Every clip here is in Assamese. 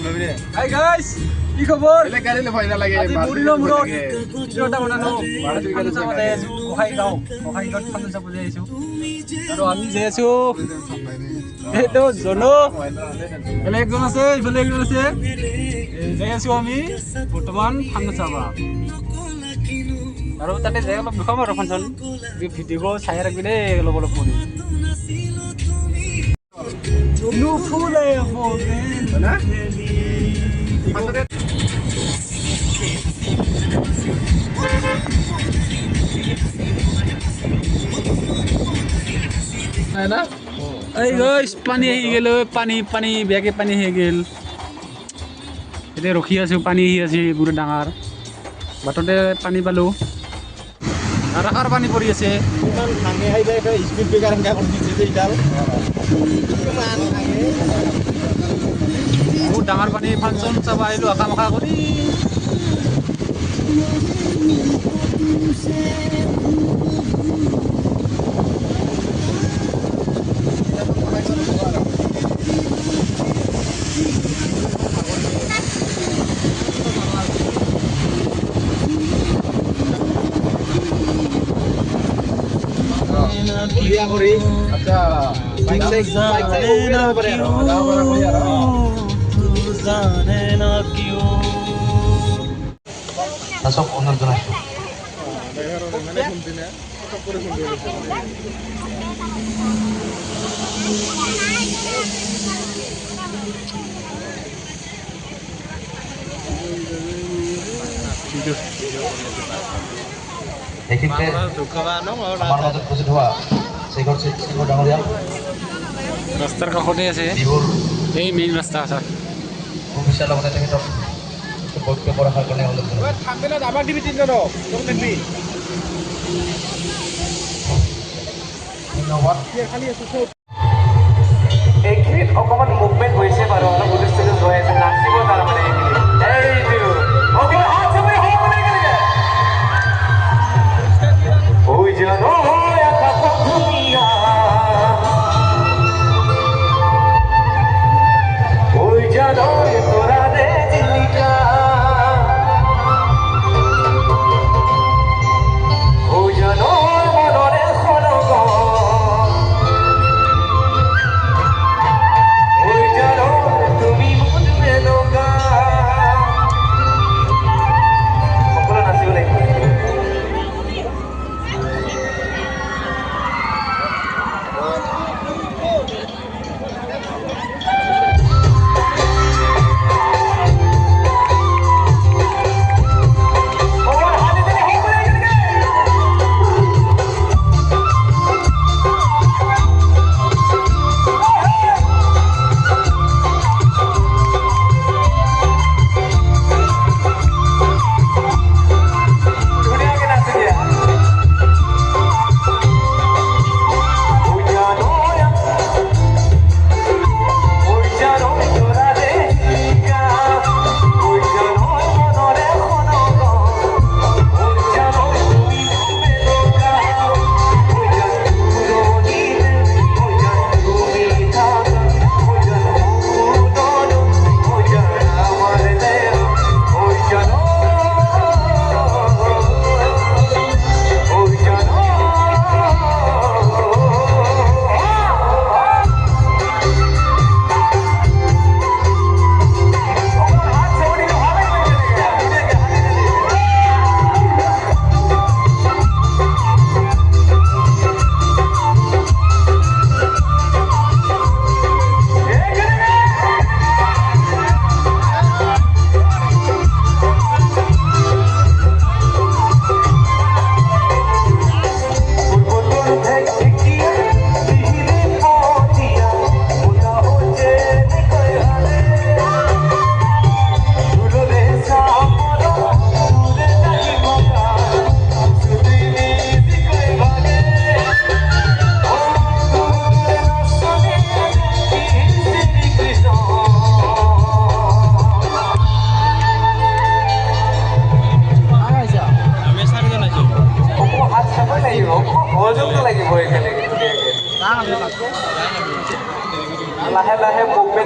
হাই গাইস কি খবৰ এলে গাড়ী লৈ ফাইদা লাগে আজি মুৰিনো মুৰত ভিডিঅ' এটা বনানো গোহাই গাঁও ঠাণ্ডা চাব যাই আহিছোঁ আৰু আমি যাই আছোঁ এইটো জনো এলে একজন আছে ইফালে একজন আছে যাই আছোঁ আমি বৰ্তমান ঠাণ্ডা চাবা আৰু তাতে যাই অলপ দুখাম আৰু ফাংচন ভিডিঅ' চাই ৰাখিবি দেই অলপ অলপ কৰি নুফুলে না এই গাইস পানী আহি গেল পানী বেয়াকে পানী আহি গেল এতিয়া ৰখি আছো পানী আহি আছে পুৰা ডাঙৰ বাটতে পানী পালো আৰু পানী পৰি আছে ইমান ভাঙে আহি যায় স্পীড ব্ৰেকাৰ এনেকা কৰি দিছে যে ইডাল বহুত ডাঙৰ পানী ফাংচন চাব আহিলো আকামখা কৰি আচ্ছা বাইক এইখিনিতে আমাৰ মাজত উপস্থিত হোৱা শেখৰ ডাঙৰীয়া ৰাস্তাৰ কাষতে আছে এই মেইন ৰাস্তা আছে অফিচাৰ লগতে তেখেতক বক্তব্য ৰখাৰ কাৰণে অনুৰোধ জনাইছোঁ থাম্বেলত আমাক দিবি তিনিজন তোক দেখবি ধন্যবাদ খালি আছো চব এইখিনিত অকণমান মুভমেণ্ট হৈছে বাৰু অলপ উদ্দেশ্যটো হৈ আছে নাচিব তাৰমানে এইটো অকণমান হাত চাপৰি হ'ব নেকি ওই জানো একা দুনিয়া ওই জানো তোরা রে জিনিকা ওই জানো মনরে খনগ ওই জানো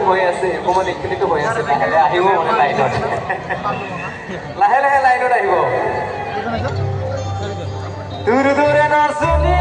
হৈ আছে অকণমান এইখিনিতো হৈ আছে লাহে লাহে আহিব মানে লাইনত লাহে লাহে লাইনত আহিব দূৰে দূৰে নাচনী